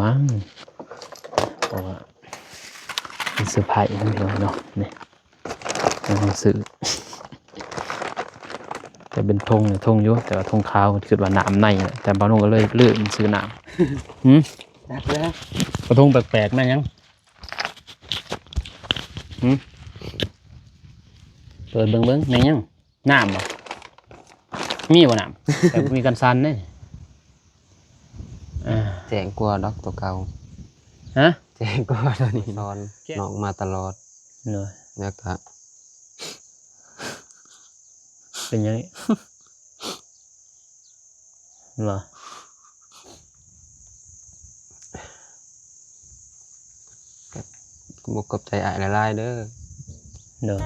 มั้งเพราะว่าเป็นเสื้อผ้าทั้งเดียวเนาะนี่ต้องซื้อแต่เป็นธงเนี่ยธงอยู่แต่ว่าธงขาวคือว่าน้ำในแต่บางคนก็เลยเลือกซื้อน้ำดักแล้วกระทงแปลกๆนั่นยังเปิดเบิ้งในยังน้ำบ่มีบ่น้ำแต่มีกันซันเนี่ยแจ้งกลัวดอกตัวเก่าฮะแจ้งกลัวตัวนี้นอนน้องมาตลอดเลยแล้วก็เป็นยังไงเหรอบุกกับใจอายละลายเด้อเด้อ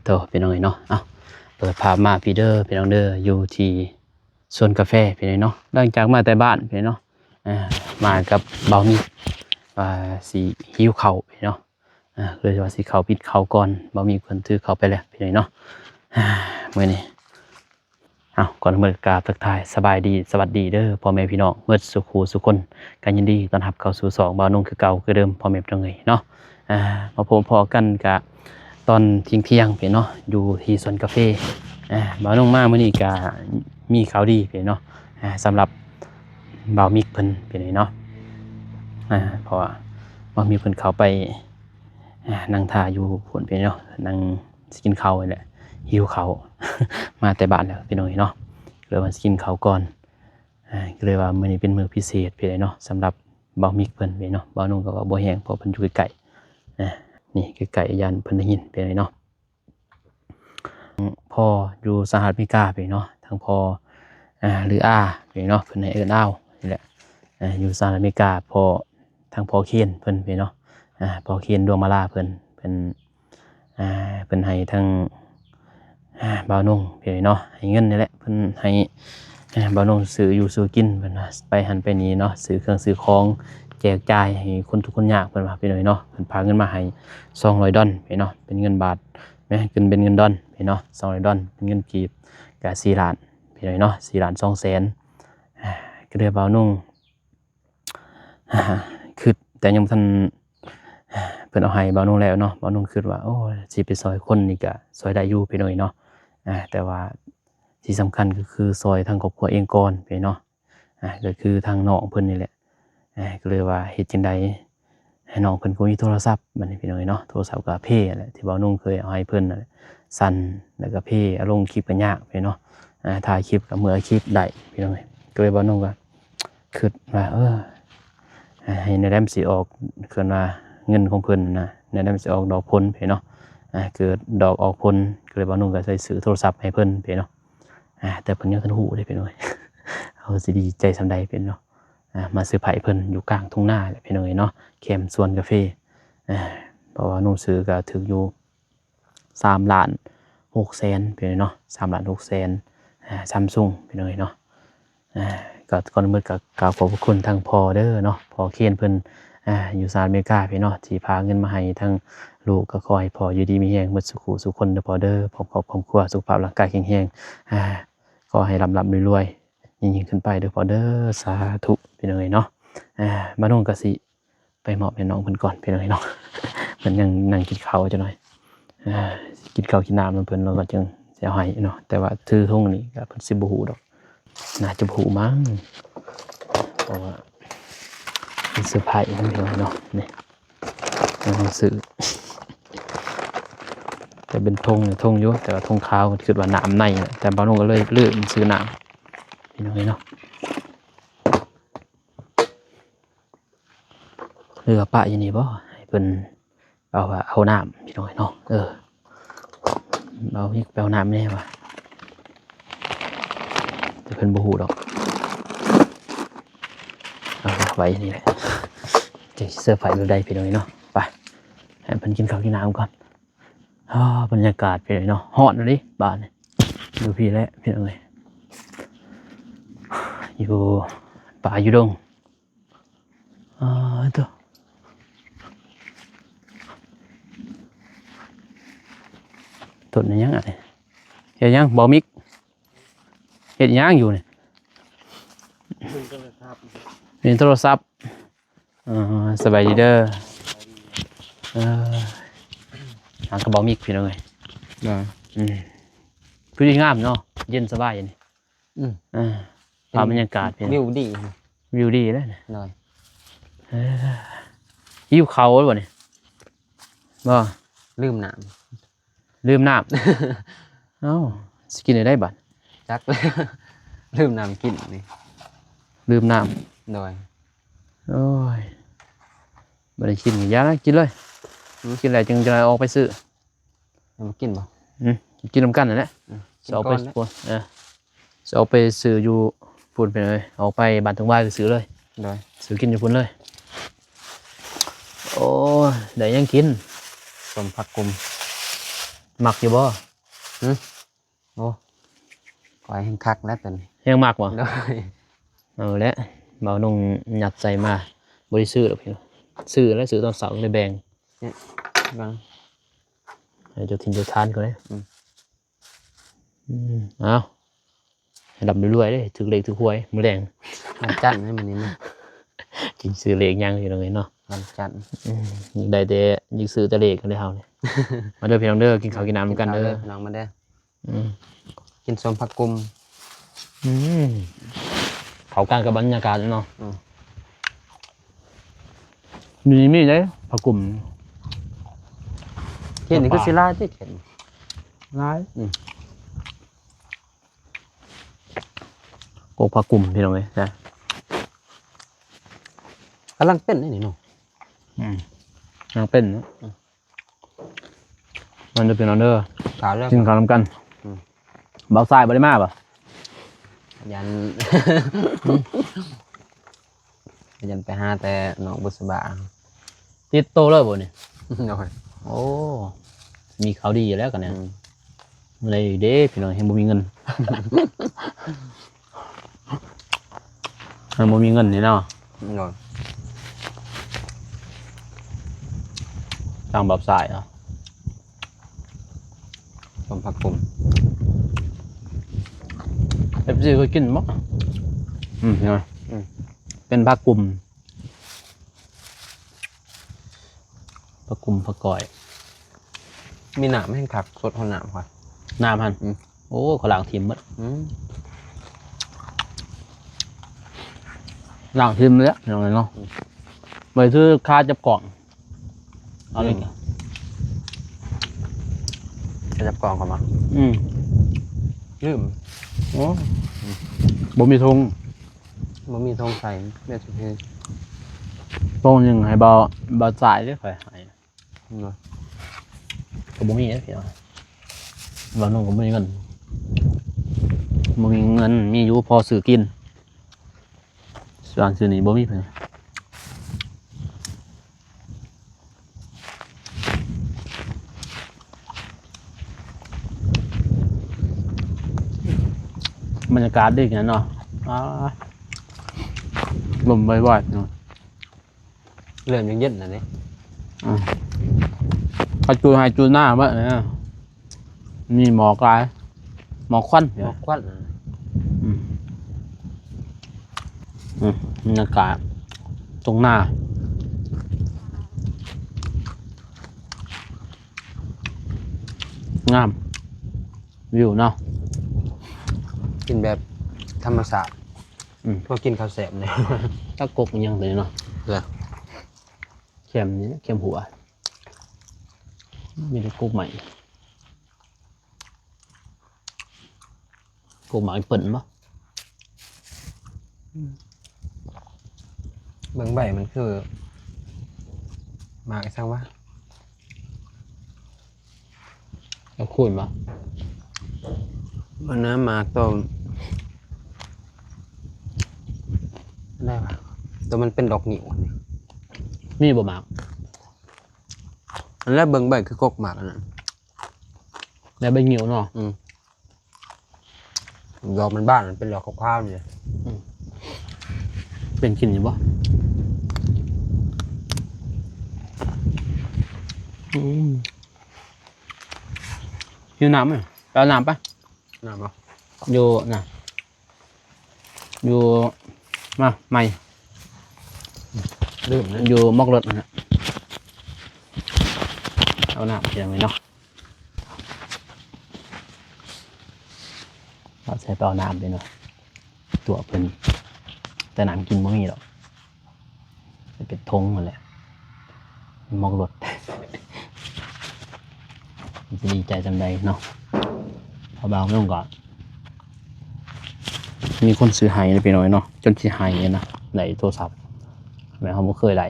โตเป็นยังไงเนาะเอาเปิดภาพมาพี่เด้อพี่น้องเด้ออยู่ที่สวนกาแฟพี่น้องเนาะหลังจากมาแต่บ้านพี่เนาะมากับเบามีสีหิ้วเข่าพี่เนาะเลยว่าสีเขาปิดเขาก่อนเบามีคนถือเขาไปแล้วพี่น้องเนาะเมื่อนี้เอาก่อนเมื่อกราบทักทายสบายดีสวัสดีเด้อพ่อแม่พี่น้องเมื่อสุขูสุคนกันยินดีต้อนรับเข้าสู่2บ่าวนุ่งคือเก่าคือเดิมพ่อแม่พี่น้องเนาะมาพบพอกันกับตอนเที่ยงพี่เนาะอยู่ที่สวนกาแฟบ่าวนุ่งมาเมื่อนี้ก็มีข่าวดีพี่เนาะสำหรับบ่าวมิกเพิ่นพี่เนาะเพราะว่าบ่าวมิกเพิ่นเขาไปนั่งท่าอยู่ผลพี่เนาะนั่งกินข้าวนี่แหละหิวข้าว มาแต่บ้านแล้วพี่น้องเนาะเลยมากินข้าวก่อนก็เลยว่ามื้อนี้เป็นมื้อพิเศษพี่เนาะสำหรับบ่าวมิกเพิ่นพี่เนาะบ่าวนุ่งก็ว่าบ่แห้งเพราะเพิ่นอยู่ใกล้ๆนี่ใกล้ๆย่านเพิ่นได้ยินพี่เนาะพ่ออยู่สหรัฐอเมริกาพี่เนาะทั้งพ่อหรืออาพี่เนาะเพิ่นให้เอิ้นอ้าวนี่แหละอยู่สหรัฐอเมริกาพ่อทั้งพ่อเคนเพิ่นพี่เนาะพ่อเคนดวงมาลาเพิ่นให้ทั้งบ่าวนุ่งพี่เนาะให้เงินนี่แหละเพิ่นให้บ่าวนุ่งซื้ออยู่ซื้อกินเพิ่นว่าไปหันไปนี้เนาะซื้อเครื่องซื้อของแจกจ่ายให้คนทุกคนยากเพิ่นว่าพี่น้อยเนาะเพิ่นพาเงินมาให้$200พี่เนาะเป็นเงินบาทเป็นเงินดอลพี่เนาะ$200เป็นเงินกีบก็4ล้านพี่น้อยเนาะ4ล้าน2แสนก็เลยบ่าวนุ่งคือแต่ยังบ่ทันเพิ่นเอาให้บ่าวนุ่งแล้วเนาะบ่าวนุ่งคิดว่าโอ้สิไปซอยคนนี่ก็ซอยได้อยู่พี่น้อยเนาะแต่ว่าที่สำคัญก็คือซอยทางครอบครัวเองก่อนพี่เนาะก็คือทางน้องเพิ่นนี่แหละก็เลยว่าเฮ็ดจังได๋ให้น้องเพิ่นก็มีโทรศัพท์บัดนี้พี่น้อยเนาะโทรศัพท์ก็เพแหละที่บ่าวนุ่งเคยเอาให้เพิ่นนั่นแหละสั่นแล้วก็เพเอาลงคลิปก็ยากพี่เนาะถ่ายคลิปก็เมื่อคลิปได้พี่น้อยก็เลยบ่าวนุ่งก็คิดว่าให้ในแรมสิออกคือว่าเงินของเพิ่นนะในแรมสิออกดอกผลพี่เนาะเกิดดอกออกผลก็เลยบ่าวนุ่งก็ใส่ซื้อโทรศัพท์ให้เพิ่นพี่เนาะแต่เพิ่นยังทันฮู้เด้พี่น้อยเอาสิดีใจส่ำใดเป็นเนาะมาซื้อไผเพิ่นอยู่กลางทุ่งนาแหละพี่น้อยเนาะแคมป์สวนกาแฟเพราะว่านุ่งซื้อก็ถึกอยู่3ล้าน6แสนพี่น้อยเนาะ3ล้าน6แสนSamsung พี่น้อยเนาะก็ก่อนอื่นก็กราบขอบพระคุณทางพ่อเด้อเนาะพ่อเคนเพิ่นอยู่สหรัฐอเมริกาพี่เนาะที่พาเงินมาให้ทั้งลูกก็ขอให้พ่ออยู่ดีมีแรงหมดสุขสุขคนเด้อพ่อเด้อพร้อมครอบครัวสุขภาพร่างกายแข็งแรงขอให้ร่ำรวยๆยิ่งขึ้นไปเด้อพ่อเด้อสาธุพี่น้อยเนาะมานุ่งก็สิไปมอบให้น้องเพิ่นก่อนพี่น้อยเนาะเพิ่นยังนั่งกินข้าวจักหน่อยกินข้าวกินน้ำนำเพิ่นแล้วก็จึงสิเอาให้เนาะแต่ว่าถือถุงนี่ก็เพิ่นสิบ่ฮู้ดอกน่าจะบ่ฮู้มั้งเพราะว่าเป็นเสื้อผ้าทั้งเดียวเนาะนี่ต้องซื้อแต่เป็นธงอยู่แต่ว่าธงขาวคือว่าน้ำในแต่บ่าวนุ่งก็เลยเลือกซื้อน้ำพี่น้องเนาะเรือปะอยู่นี่บ่ให้เพิ่นเอาน้ำพี่น้องเนาะเอาอีกไปเอาน้ำแน่ว่ะแต่เพิ่นบ่ฮู้ดอกเอาไว้นี่แหละจะเสื้อผ้าแบบใดพี่น้องเนาะไปให้เพิ่นกินข้าวกินน้ำก่อนบรรยากาศพี่น้องเนาะฮอดเลยบ้านนี่ดูพี่แล้วพี่น้องเลยอยู่ป่าอยู่ดงตัว ต้นยังไงเฮ็ดยังบ่มิกเฮ็ดยังอยู่นี่เป็นโทรศัพท์สบายดีเด้อหางกระบอกมิกพี่น้องเอ้ย ได้ พื้นที่งามเนาะเย็นสบายอย่างนี้ภาพบรรยากาศเป็น วิวดี วิวดีเลยนะ ได้ หิวเขาแล้วบ่เนี่ยบ่ ลืมน้ ลืมน้ำ เอ้าสกินได้บัด ำจัก ลืมน้ำกินนี่ ลืมน้ โดย ำโอ้ยบ่ได้กินก็อยานะกินเลยกินอะไรจึงจะออกไปซื้อ เอามากินบ่ กินน้ำกันนั่นแหละ กิ จะ น เอา ก่ ไป อนนะ ปุ่นจะเอาไปซื้ออยู่ปุ่นไปเลยเอาไปบ้านตรงบ้านก็ซื้อเลย โดย ซื้อกินอยู่ปุ่นเลยโอ้ยได้ยังกิน สมผักกุม หมักอยู่บ่ โอ้ก่อยแห้งคักแล้วตอนนี้ ยังหมักบ่ โดย เอาละเบานุ่งหยัดใส่มาบริซื้อหรอกพี่น้องซื้อแล้วซื้อตอนเสาร์เลยแบ่ง บัง ให้เจ้าทินเจ้าทานก็ได้ อืม เอาให้ดับรวยๆเลยถือเลขถือหวยมือแดง วันจันทร์ให้มันนี่นะ กินซื้อเลขยังอยู่ตรงนี้เนาะ วันจันทร์ ได้แต่ยิงซื้อแต่เลขกันได้เฮาเนี่ย มาเด้อพี่น้องเด้อกินข้าวกินน้ำกันเด้อ ลองมาเด้อ อืม กินสมผักกุม อืมเขาการกับบรรยากาศเนาะ อืม นี่มีเลยผักกลุ่ม เขียนนี่ก็สิลาที่เขียน ร้ายโกผักกลุ่มพี่น้องเอ้ยนะ กำลังเต้นนี่เนาะ นางเป็นเนาะมันจะเป็นออเดอร์ ขาวแล้ว กินข้าวน้ำกันเบาทรายบริมาป่ะ ยัน ยันไปหาแต่หนองบุษบา ติดโตเลยบ่เนี่ย โดย โอ้มีเขาวดีอยู่แล้วกันเนี่ยอะไรเด้พี่น้องเห็นบ่มีเงิน เห็นบ่มีเงินนี่เนาะ โดย ทางแบบสายเนาะ สมผักกุม เอฟซีเคยกินมั้งพี่น้องเป็นผักกลุ่มผักกลุ่มผักก่อย มีหนามให้ขักสดหัวหนามค่ะ น้ำพันโอ้ขอล้างทีมหมด ล้างทีมเลยอะอย่างไรเนาะไปซื้อคาจับกล่องเอาเลย จะจับกองก่อนมั้ง ลืม โอ้บ่มีธง มันมีทองใส่แม่สุดเทพ ธงยังให้เบาสายเด้อข่อยให้ เนาะ ก็บ่มีเด้อพี่น้องบ่น้องก็บ่มีเงินบ่มีเงินมีอยู่พอซื้อกินส่วนซื้อนี่บ่มีเพิ่นบรรยากาศดีกันเนาะลมบ่อยๆเนาะ เริ่มยังเย็นนะเนี่ย เขาจูให้จูหน้าบ้างเนี่ยมีหมอกลายหมอกควัน หมอกควัน บรรยากาศตรงหน้า งาม วิวเนาะ กินแบบธรรมศาสตร์พอกินข้าวแสบเนี่ย ตะกกยังเลยเนาะ เหรอ เข็มนี้เข็มหัว มีแต่กุ๊กใหม่กุ๊กใหม่เปิ่นปะ เบื้องใบมันคือหมากช่างว่า แล้วคูณปะ มันน้ำหมากตัวได้ปะตัวมันเป็นดอกหงิวนี่ มีบ่หมาก อันแรกเบื้องใบคือกกหมากอันนั้น แล้วใบเหนียวเนาะ ดอกมันบ้านมันเป็นดอกขาวๆเนี่ย เป็นกินอยู่ปะ หิวน้ำไหมไปเอาน้ำปะ น้ำบ่ อยู่น่ะอยู่มาใหม่ ดื่มนะ อยู่มอกรถนะฮะเอาน้ำเพียงไว้เนาะเราใช้ไปเอาน้ำไปเนาะตัวเพิ่นแต่น้ำกินบ่มีหรอกจะเป็นทงหมดแหละมอกรถ มันจะดีใจจำใดเนาะเอาเบาลงก่อนมีคนซื้อไห้ไปหน่อยเนาะจนสิไห้นะไหนโทรศัพท์แม่เขาบ่เคยไหล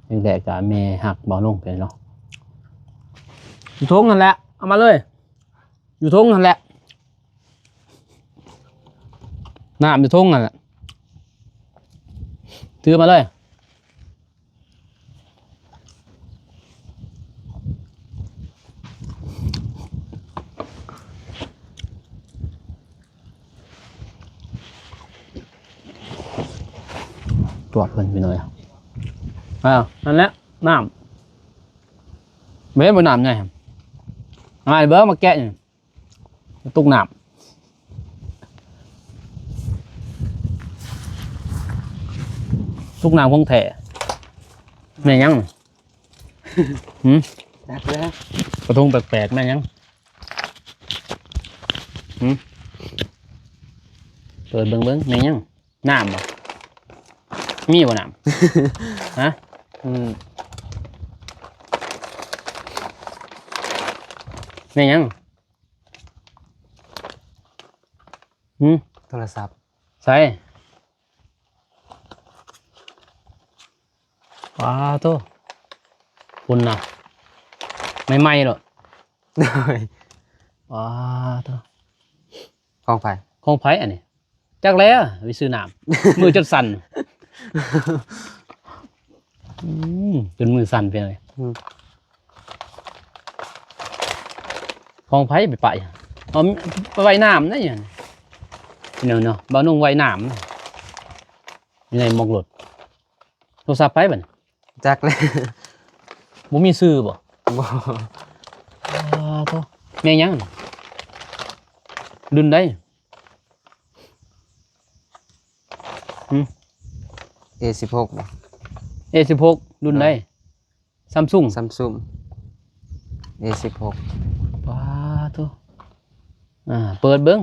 ยังแต่กับแม่หักเบาลงไปเนาะอยู่ทงนั่นแหละเอามาเลยอยู่ทงนั่นแหละน้ำอยู่ทงนั่นแหละถือมาเลยตัวเพิ่นไปหน่อยอ้าวนั่นแหละน้ำเบ้บนน้ำไงมาเบ้มาแกะนี่ตุกน้ำตุกน้ำคงแถ่แม่ยังหืม จักแล้ว กระทงแปลกๆแม่ยังหืมเปิดเบิ้งแม่ยังน้ำบ่มีบ่น้ำ ฮะ แม่ยังหืม โทรศัพท์ ใส่ว้าโตคุณน่ะไม่ไหม้หรอก โดย ว้าโต ของไผ ของไผอันนี้จักแล้วไปซื้อน้ำ มือจนสั่นจนมือสั่นไปเลยของไผไปเอาไปไว้น้ำนะอย่างเนาะบ้านนุ่งไว้น้ำอยู่ในหมอกรถโทรศัพท์ไปบ่เนี่ย จักแล้ว บ่มีซื้อบ่ บ่ โทแม่ยังดุนได้ A16 บ่ A16 รุ่นได้ซัมซุง Samsung A16 ว้าโทเปิดเบิ้ง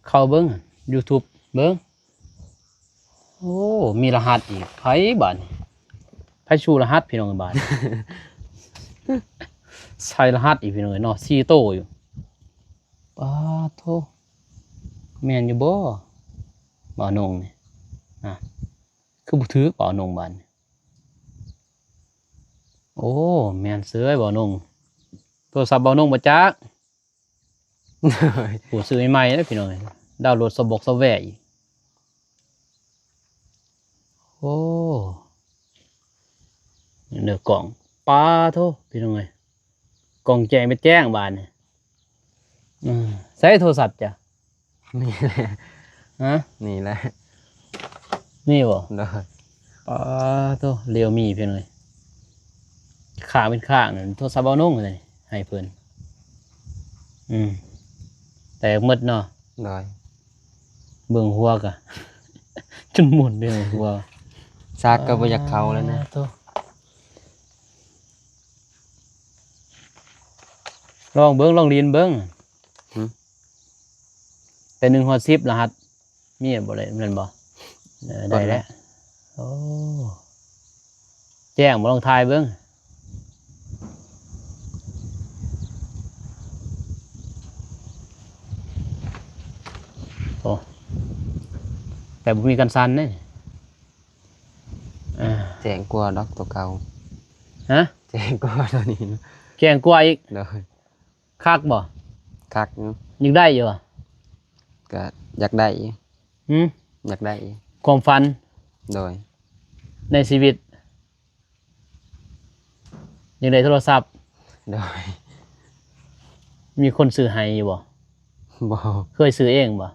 เข้าเบิ้ง YouTube เบิ้งโอ้มีรหัสอีกไผบาดนี่ไผชูรหัสพี่น้องบาด ใส่รหัสอีกพี่น้องเนาะ4โตอยู่ว้าโทแม่นอยู่บ่บ่าวนงนี่คือบ่ถือบ่าวนงบาดนี่โอ้แม่นเสือบ่าวนงโทรศัพท์บ่าวนงบ่จัก ผู้ซื้อใหม่ๆนะพี่น้องดาวน์โหลดสะบกสะแวะอีกโอ้เนื้อกล่องปลาโทพี่น้องเอ้ยกล่องแจ้งไปแจ้งบานนี่ใช้โทรศัพท์จ้ะ นี่แหละ ฮะ นี่แหละ นี่บ่ โดย ปลาโทเรียวมีพี่น้องเอ้ยข้างเป็นข้างนั่นโทรศัพท์บ่าวนงเลยให้เพิ่นแต่หมดเนาะ โดย เบิ่งหัวกะ จนหมุนเลยหัว ซากก็บ่อยากเข้าแล้วนะ ลองเบิ้งลองเรียนเบิ้งแต่1 ฮอด 10รหัสมีบ่ได้แม่นบ่ได้แล้วโอ้แจ้งบ่ลองทายเบิ้งโอ้แต่บ่มีกันสั่นเด้แจ้งกว่าดอกตัวเก่า ฮะ แจ้งกว่าตัวนี้ แจ้งกว่าอีก โดย คักบ่ คักอยู่ ยังได้อยู่อ่ะ ก็อยากได้อยู่ หืม อยากได้อยู่ ความฝัน โดย ในชีวิตยังได้โทรศัพท์ โดย มีคนซื้อให้อยู่บ่ บ่ เคยซื้อเองบ่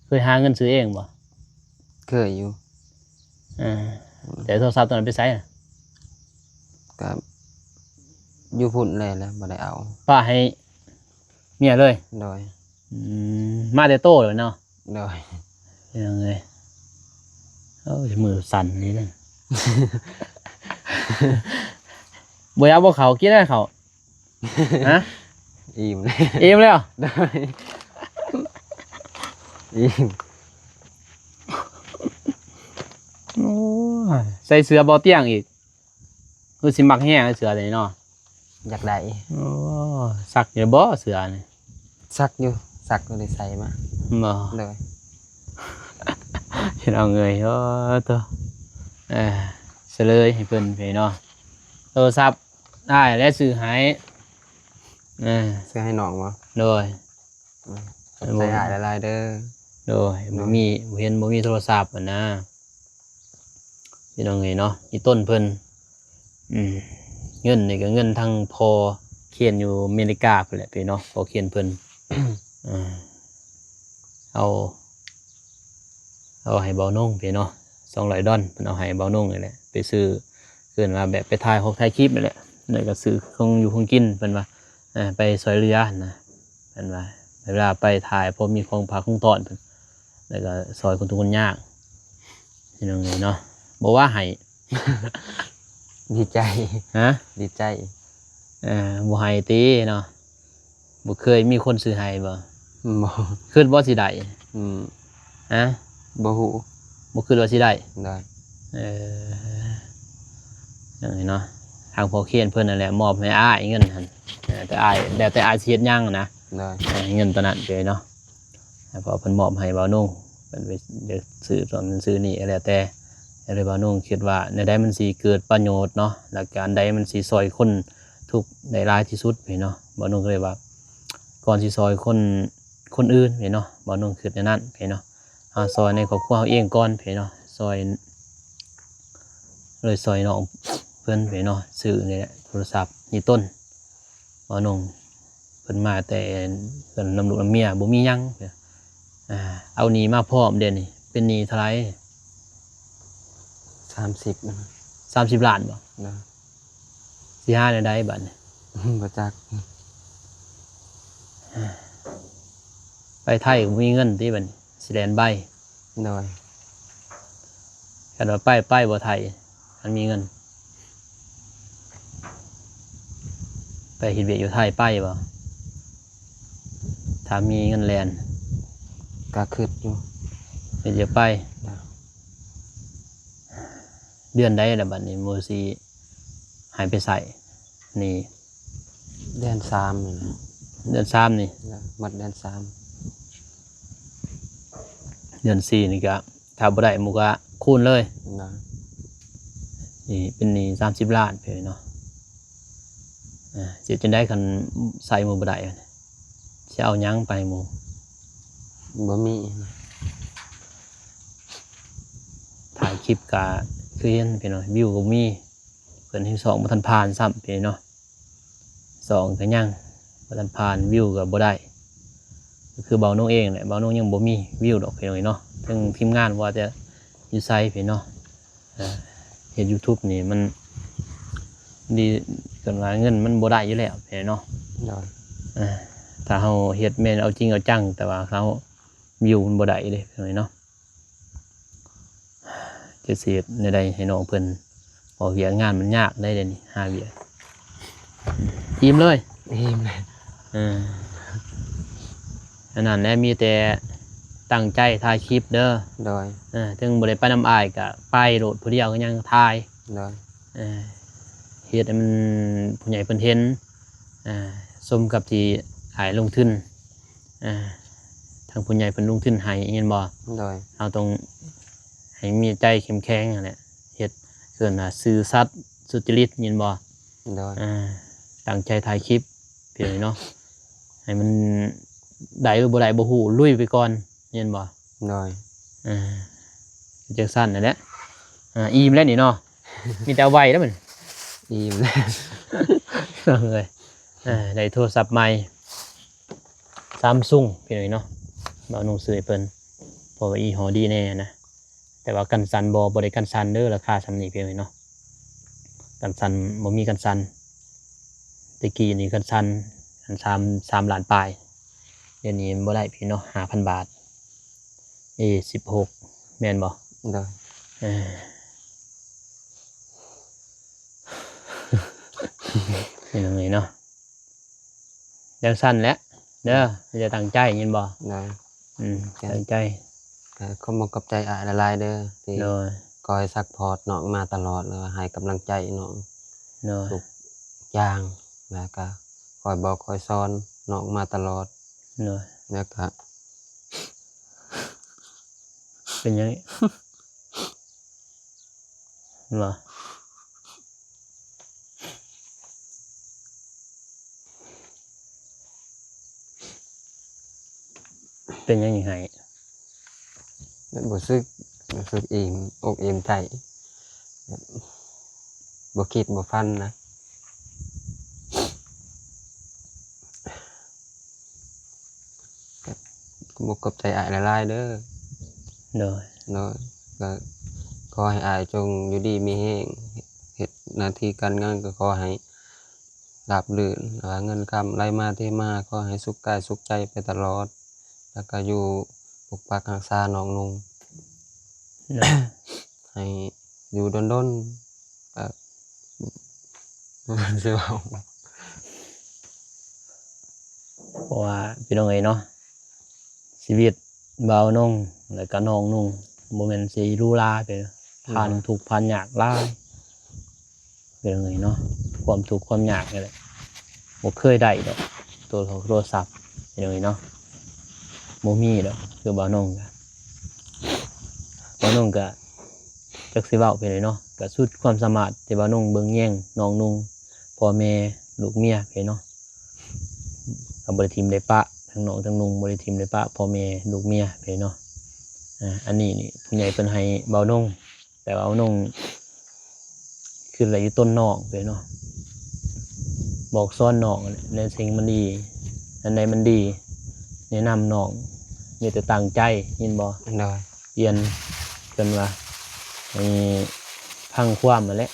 เคยหาเงินซื้อเองบ่ เคยอยู่ แต่โทรศัพท์ตอนนั้นไปใช้น่ะ กับอยู่พุ่นเลยแล้วบ่ได้เอา ป้าให้เมียเลย โดย มาแต่โตเลยเนาะ โดย ยังไงมือสั่นนี่เลย บ่อยากบ่เขากินได้เขาฮะ อิ่มเลย อิ่มแล้ว โดยอิ่ม โอ้ยใส่เสื้อบ่เตี้ยงอีกคือสิมักแห้งเสื้อตัวนี้เนาะ อยากได้ โอ้ซักอยู่บ่เสื้อนี่ ซักอยู่ซักก็ได้ใส่มา บ่ โดย เห็นเอาเงยตัวเสยเลยให้เพิ่นไปเนาะโทรศัพท์ได้และซื้อให้ซื้อให้น้องบ่ โดย ขอบใจหายหลายๆเด้อ โดยบ่เห็นบ่มีโทรศัพท์อะนะพี่น้องเอ้ยเนาะอีต้นเพิ่นเงินนี่ก็เงินทางพอเขียนอยู่อเมริกาพุ่นแหละพี่เนาะพอเขียนเพิ่น เอาให้เบานุ่งพี่เนาะ$200เพิ่นเอาให้เบานุ่งนี่แหละไปซื้อเกินมาแบบไปถ่ายถ่ายคลิปนี่แหละแล้วก็ซื้อของอยู่ของกินเพิ่นว่าไปซอยเรือนะเพิ่นว่าเวลาไปถ่ายพอมีของผักของตอนเพิ่นแล้วก็ซอยคนทุกคนยากพี่น้องเนาะบ่ว่าให้ ดีใจ ฮะ ดีใจ บ่ให้ติเนาะบ่เคยมีคนซื้อให้บ่ บ่ คิดบ่สิได้ฮะ บ่ฮู้ บ่คิดว่าสิได้ ได้ อย่างนี้เนาะทางพอเขียนเพิ่นนั่นแหละมอบให้อ้ายเงินหั่นแต่อ้ายแล้วแต่อ้ายสิเฮ็ดหยังนะ ได้ เงินตอนนั้นเด้เนาะพอเพิ่นมอบให้บ่าวนุ่งเพิ่นไปเดี๋ยวซื้อตอนนั้นซื้อนี่แล้วแต่บ่าวนุ่งคิดว่าในใดมันสิเกิดประโยชน์เนาะหลักการใดมันสิซอยคนทุกได้หลายที่สุดพี่เนาะบ่าวนุ่งก็เลยว่าก่อนสิซอยคนอื่นพี่เนาะบ่าวนุ่งคิดในนั้นพี่เนาะซอยในครอบครัวเฮาเองก่อนพี่เนาะซอยน้องเพิ่นพี่เนาะซื้อนี่แหละโทรศัพท์นี่ต้นบ่าวนุ่งเพิ่นมาแต่เพิ่นนำลูกนำเมียบ่มีหยังเอาหนี้มาพร้อมเดี๋ยวนี้เป็นหนี้เท่าไหร่ 30นะ 30 ล้านบ่ นะ สิหาได้บัดนี้ บ่จัก ไปไทยก็บ่มีเงินติบัดนี้สิแลนใบ โดย คันว่าไปบ่ไทยมันมีเงินไปเฮ็ดเวียกอยู่ไทยไปบ่ถ้ามีเงินแลน ก็คิดอยู่ เฮ็ดเวียกไปเดือนใดล่ะบัดนี้มื้อสิให้ไปใช้นี่ เดือน3นี่นะ เดือน3นี่ หมดเดือน3 เดือน4นี่ก็ถ้าบ่ได้หมู่ก็คูณเลย นะ นี่เป็นหนี้30 ล้านไปเนาะสิจังได๋คันใส่หมู่บ่ได้สิเอาหยังไปหมู่ บ่มี ถ่ายคลิปก็คือเห็นพี่น้องวิวก็มีเพิ่นที่2บ่ทันผ่านซ้ำพี่เนาะ2ก็ยังบ่ทันผ่านวิวก็บ่ได้ก็คือเบาโน่เองแหละเบาโน่ยังบ่มีวิวดอกพี่น้องเนาะทั้งทีมงานว่าจะอยู่ไสพี่เนาะเฮ็ด YouTube นี่มันดีเกินว่าเงินมันบ่ได้อยู่แล้วพี่เนาะ โดย ถ้าเฮาเฮ็ดแม่นเอาจริงเอาจังแต่ว่าเขาวิวมันบ่ได้เด้พี่น้องเนาะจะสิเฮ็ดในใดให้น้องเพิ่นพอเวียกงานมันยากได้เด้นี่หาเวียกอิ่มเลย อิ่มเลย อันนั้นแหละมีแต่ตั้งใจถ่ายคลิปเด้อ โดย ถึงบ่ได้ไปนำอ้ายก็ไปโลดผู้เดียวก็ยังถ่าย โดย เฮ็ดให้มันผู้ใหญ่เพิ่นเห็นสมกับที่อ้ายลงทุนทางผู้ใหญ่เพิ่นลงทุนให้เห็นบ่ โดย เราต้องให้มีใจเข้มแข็งนั่นแหละเฮ็ดเกินว่าซื่อสัตย์สุจริตเห็นบ่ โดย ตั้งใจถ่ายคลิปเพียงเนาะให้มันได้หรือบ่ได้บ่ฮู้ลุยไปก่อนเห็นบ่ โดย จังซั่นนั่นแหละอิ่มแล้วนี่เนาะ มีแต่เอาไว้แล้วมัน อิ่มเลย เลยได้โทรศัพท์ใหม่ Samsung พี่น้อยเนาะบ่าวนุ่งซื้อให้เพิ่นเพราะว่าอีหอดีแน่นะ แต่ว่ากันสั่นบ่ได้กันสั่นเด้อราคาซำนี้เพียงเนาะกันสั่นบ่มีกันสั่นตะกี้นี่กันสั่นอัน3ล้านปลายเดี๋ยวนี้บ่ได้พี่เนาะ 5,000 บาท16แม่นบ่ โดย เออเป็นยังไงเนาะยังสั้นแหล้วเด้อจะตั้งใจยินบ่ โดย ตั้งใจ ขอบอกกับใจอ้ายหลายๆเด้อที่ โดย คอยซัพพอร์ตน้องมาตลอดแล้วให้กำลังใจน้อง โดย ทุกอย่างแล้วก็คอยบอกคอยสอนน้องมาตลอด โดย แล้วก็ เป็นยังไง บ่เป็นยังไง รู้สึกอิ่มอกอิ่มใจบ่คิดบ่ฟันนะก็บอกกับใจอ้ายหลายๆเด้อ โดย เนาะก็ขอให้อ้ายจงอยู่ดีมีแรงเฮ็ดหน้าที่การงานก็ขอให้ราบรื่นเงินคำไหลมาเทมาขอให้สุขกายสุขใจไปตลอด แล้วก็อยู่ปกปักรักษาน้องนุ่ง โดย ให้อยู่ดนๆสิเว้า เพราะว่าพี่น้องเอ้ยเนาะชีวิตบ่าวนงแล้วก็น้องนุ่งบ่แม่นสิหรูหราไปผ่านทุกข์ผ่านยากหลายพี่น้องเอ้ยเนาะความทุกข์ความยากนี่แหละบ่เคยได้ดอกตัวของโทรศัพท์พี่น้องเอ้ยเนาะบ่มีดอกคือบ่าวนงก็บ่าวนงก็จักสิเว้าไปเลยเนาะก็สุดความสามารถที่บ่าวนงเบิ่งแย่งน้องนุ่งพ่อแม่ลูกเมียพี่เนาะ กับบริทีมได้ปะทั้งน้องทั้งนุ่งบริทีมได้ปะพ่อแม่ลูกเมียไปเนาะอันนี้นี่ผู้ใหญ่เป็นให้เบานุ่งแต่ว่าเบานุ่งคืออะไรอยู่ต้นนอกไปเนาะบอกซ้อนน้องในสิ่งมันดีอันใดมันดีแนะนำน้องมีแต่ตั้งใจยินบ่ โดย เรียนจนว่าพังความมาแล้ว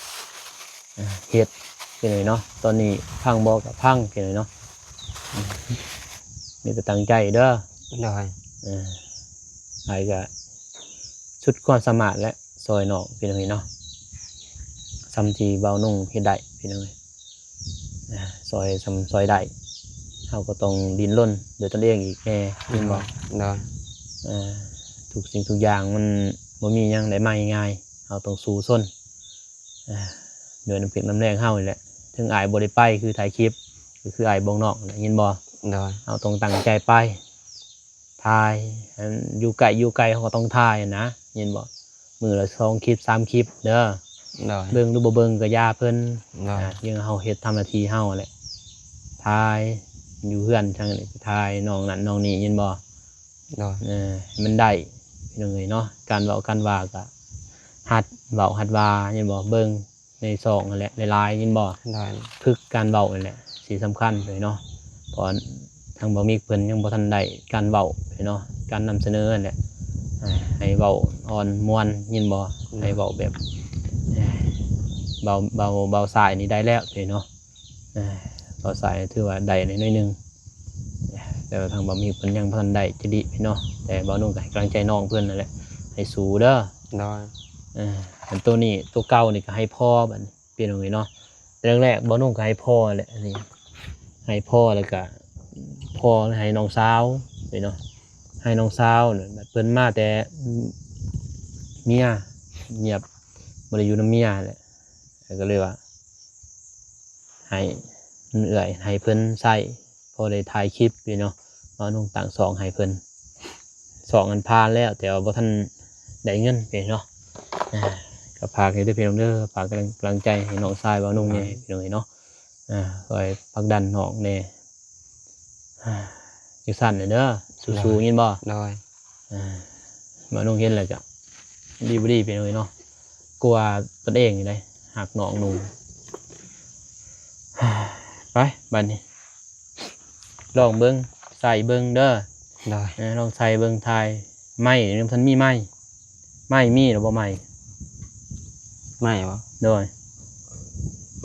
เฮ็ดไปเลยเนาะตอนนี้พังบ่กับพังไปเลยเนาะมีแต่ตั้งใจเด้อ โดย ไอ้ก็ชุดความสามารถและซอยน้องพี่น้องเนาะซ้ำที่เบานุ่งเฮ็ดได้พี่น้องซอยซ้ำซอยได้เฮาก็ต้องดิ้นรนโดยตนเองอีกแน่ยินบ่ โดย ทุกสิ่งทุกอย่างมันบ่มีหยังได้มาง่ายๆเฮาต้องสู้ซนโดยน้ำเพ็กน้ำแรงเฮานี่แหละถึงอายบ่ได้ไปคือถ่ายคลิปก็คืออายบ่งนอกยินบ่ โดย เอาต้องตั้งใจไปถ่ายอยู่ไกลเขาก็ต้องถ่ายนะเห็นบ่มือละ2 คลิป 3 คลิปเด้อ โดย เบิ่งหรือบ่เบิ่งก็ย่าเพิ่น โดย ยังเฮาเฮ็ดทำหน้าที่เฮาแหละถ่ายอยู่เฮือนจังนี้ถ่ายน้องนั่นน้องนี่เห็นบ่ โดย ให้มันได้พี่น้องเอ้ยเนาะการเว้ากันว่าก็หัดเว้าหัดว่าเห็นบ่เบิ่งในซองนั่นแหละหลายๆเห็นบ่ โดย ฝึกการเว้านั่นแหละสิสำคัญเลยเนาะเพราะทางบ่มีเพิ่นยังบ่ทันได้การเว้าเนาะการนำเสนอนั่นแหละให้เว้าอ่อนม่วนยินบ่ให้เว้าแบบเบาสายนี่ได้แล้วเนาะเบาสายถือว่าได้น้อยนึงแต่ว่าทางบ่มีเพิ่นยังบ่ทันได้จะดีเนาะแต่บ่นุ่งก็ให้กำลังใจน้องเพิ่นนั่นแหละให้สู้เด้อ โดย อันตัวนี้ตัวเก่านี่ก็ให้พ่อบัดนี้เปลี่ยนตรงนี้เนาะแรกๆบ่นุ่งก็ให้พ่อแหละอันนี้ให้พ่อแล้วก็พ่อให้น้องสาวเนาะให้น้องสาวเนี่ยเพิ่นมาแต่เมียเงียบบ่ได้อยู่นำเมียแหละก็เลยว่าให้เอื้อยให้เพิ่นใช้พอได้ถ่ายคลิปเนาะบ่นุ่งต่างสองให้เพิ่นสองอันผ่านแล้วแต่ว่าบ่ทันได้เงินเนาะก็ฝากให้ด้วยพี่น้องเด้อฝากกำลังใจให้น้องชายบ่นุ่งเนี่ยพี่น้องเนาะคอยผลักดันน้องแน่จังซั่นเด้อสู้ๆยินบ่ โดย บ่นุ่งเห็นแล้วก็ดีบ่ดีพี่น้องเนาะกลัวตนเองนี่ได้หักน้องนุ่งไปบัดนี้ลองเบิ่งใส่เบิ่งเด้อ โดย ลองใส่เบิ่งทายไม้นี่มันมีไม้ ไม่มีหรือบ่ไม่ ไม่บ่ โดย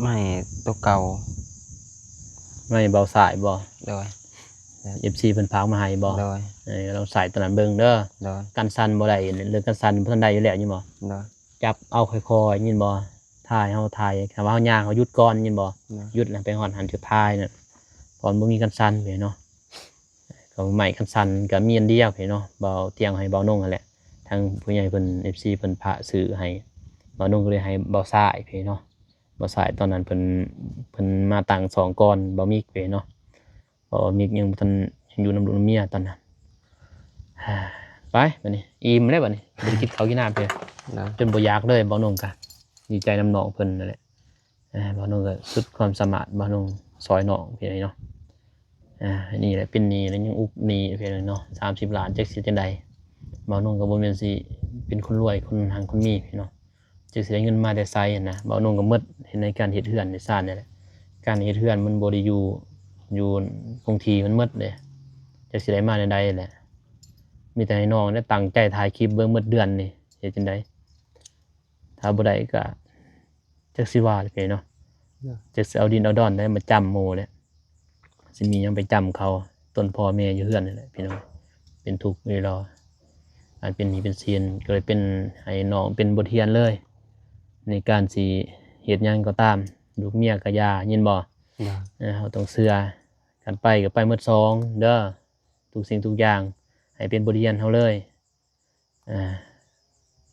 ไม่ตัวเก่า ไม่เบาสายบ่ โดย FC เพิ่นพากมาให้บ่ โดย เราใส่ตัวนั้นเบิ่งเด้อ โดย กันสั่นบ่ได้เรื่องกันสั่นเพิ่นได้อยู่แล้วยินบ่ โดย จับเอาค่อยๆยินบ่ถ่ายเฮาถ่ายถ้าว่าเฮาย่างเฮาหยุดก่อนยินบ่หยุดแล้วไปฮอดหันจุดถ่ายน่ะตอนบ่มีกันสั่นไปเนาะก็ใหม่กันสั่นก็มีอันเดียวไปเนาะเบาเตียงให้เบานงนั่นแหละทางผู้ใหญ่เพิ่น FC เพิ่นพระซื้อให้เบานงก็เลยให้เบาซ้ายไปเนาะเบาซ้ายตอนนั้นเพิ่นมาตั้ง2ก้อนเบามิกไปเนาะเบามิกยังบ่ทันยังอยู่นำลูกนำเมียตอนนั้นไปบัดนี้อิ่มแล้วบัดนี้บ่ได้กินข้าวกินน้ำเพิ่น โดย จนบ่อยากเลยบ่นงกันดีใจน้ำน้องเพิ่นนั่นแหละบ่นงก็สุดความสามารถบ่นงซอยน้องเพิ่นเนาะนี่แหละเป็นหนี้แล้วยังอุกหนี้เพิ่นเนาะ30 ล้านจักสิจังได๋บ่นงก็บ่แม่นสิเป็นคนรวยคนหังคนมีพี่เนาะจักสิได้เงินมาแต่ไสหั่นนะบ่นงก็หมดเฮ็ดในการเฮ็ดเรือนในซ่านนี่แหละการเฮ็ดเรือนมันบ่ได้อยู่คงที่มันหมดเด้จักสิได้มาได้แหละมีแต่ให้น้องได้ตั้งใจถ่ายคลิปเบิ่งหมดเดือนนี่เฮ็ดจังได๋ ถ้าบ่ได้ก็จักสิว่าเลยเนาะจักสิเอาดินเอาดอนได้มาจำหมู่เนี่ยสิมีหยังไปจำเขาต้นพ่อแม่อยู่เฮือนนั่นแหละพี่น้องเป็นทุกข์เลยรออันเป็นหนี้เป็นเสียนก็เลยเป็นให้น้องเป็นบทเรียนเลย ในการสิเฮ็ดหยังก็ตามลูกเมียก็อย่ายินบ่ โดย เฮาต้องเชื่อกันไปก็ไปหมดสองเด้อทุกสิ่งทุกอย่างให้เป็นบทเรียนเฮาเลย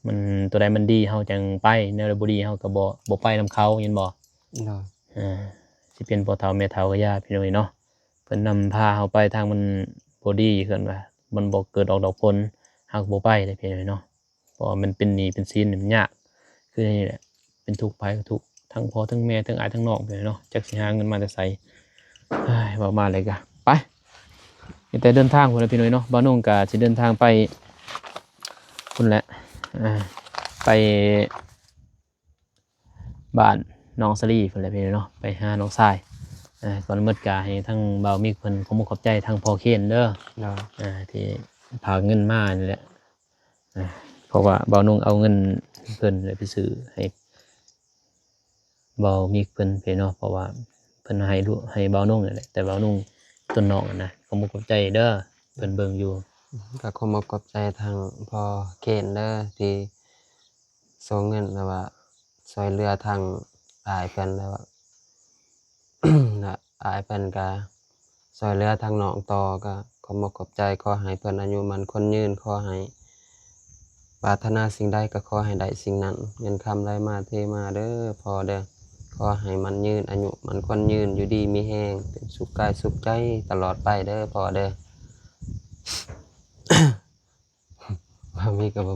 มันตัวใดมันดีเฮาจังไปแนวใดบ่ดีเฮาก็บ่ไปนํเขาเห็นบ่ โดย สิเป็นพ่อเฒ่าแม่เฒ่าก็ย่าพี่น้อยเนาะเพิ่นนำพาเฮาไปทางมันบ่ดีเพิ่นว่ามันบ่เกิดออกดอกผลเฮาก็บ่ไปเลยพี่น้อยเนาะเพราะว่ามันเป็นหนี้เป็นสินมันยากคือนี่แหละเป็นทุกข์ภัยก็ทุกข์ทั้งพ่อทั้งแม่ทั้งอ้ายทั้งน้องพี่น้อยเนาะจักสิหาเงินมาแต่ไสเว้ามาเลยกะไปแต่เดินทางพุ่นล่ะพี่น้อยเนาะบ่าวนุ่งก็สิเดินทางไปพุ่นแหละไปบ้านน้องสลีเพิ่นแหละพี่เนาะไปหาน้องทรายก่อนมื้อกาให้ทั้งบ่าวมิกเพิ่นขอมุกขอบใจทั้งพ่อเคนเด้อ โดย ที่พาเงินมานี่แหละเพราะว่าบ่าวนุ่งเอาเงินเพิ่นเลยไปซื้อให้บ่าวมิกเพิ่นไปเนาะเพราะว่าเพิ่นให้ลูกให้บ่าวนุ่งนี่แหละแต่บ่าวนุ่งต้นน้องนะขอมุกขอบใจเด้อเพิ่นเบิ่งอยู่ ก็ขอมขอบใจทางพ่อเคนเด้อที่ส่งเงินแล้วว่าช่วยเหลือทางอ้ายเพิ่นแล้วว่า น่ะอ้ายเพิ่นก็ช่วยเหลือทางน้องต่อก็ขอมขอบใจขอให้เพิ่นอายุมันคนยืนขอให้ปรารถนาสิ่งใดก็ขอให้ได้สิ่งนั้นเงินคำไหลมาเทมาเด้อพ่อเด้อขอให้มันยืนอายุมันคนยืนอยู่ดีมีแรงเป็นสุขกายสุขใจตลอดไปเด้อพ่อเด้อ ว่ามีก็บ่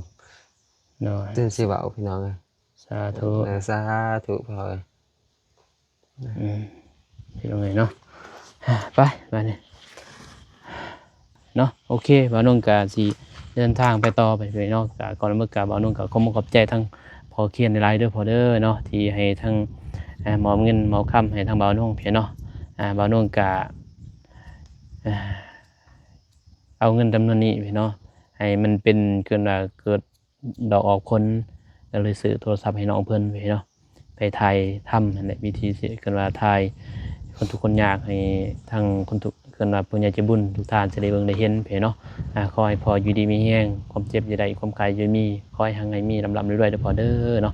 น้อย ตื่นสิเว้าพี่น้องเอ้ย สาธุ สาธุพ่อเอ้ย พี่น้องเอ้ยเนาะไปมานี่เนาะโอเคบ่าวนุ่งก็สิเดินทางไปต่อไปเนาะก็ก่อนเมื่อกะบ่าวนุ่งก็ขอขอบใจทั้งพ่อเคียนในไลน์เด้อพ่อเด้อเนาะที่ให้ทั้งมอบเงินมอบคำให้ทั้งบ่าวนุ่งพี่เนาะบ่าวนุ่งก็เอาเงินจำนวนนี้พี่เนาะให้มันเป็นเกิดดอกออกผลแล้วเลยซื้อโทรศัพท์ให้น้องเพิ่นพี่เนาะไปถ่ายทำนั่นแหละวิธีสิกันว่าถ่ายคนทุกคนอยากให้ทั้งคนทุกคนว่าผู้ใหญ่ใจบุญทุกท่านจะได้เบิ่งได้เห็นพี่เนาะขอให้พออยู่ดีมีแรงความเจ็บอย่าได้ความกายอย่ามีขอให้หังให้มีลำรวยๆเด้อพอเด้อเนาะ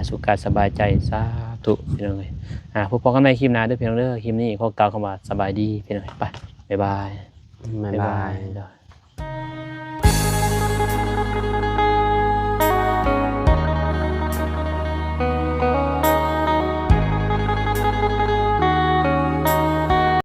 สุขกายสบายใจสาธุพี่น้องเอ้ยพบกันในคลิปหน้าเด้อพี่น้องเด้อคลิปนี้ขอกล่าวคำว่าสบายดีพี่น้องไปบ๊ายบาย บ๊ายบาย เด้อ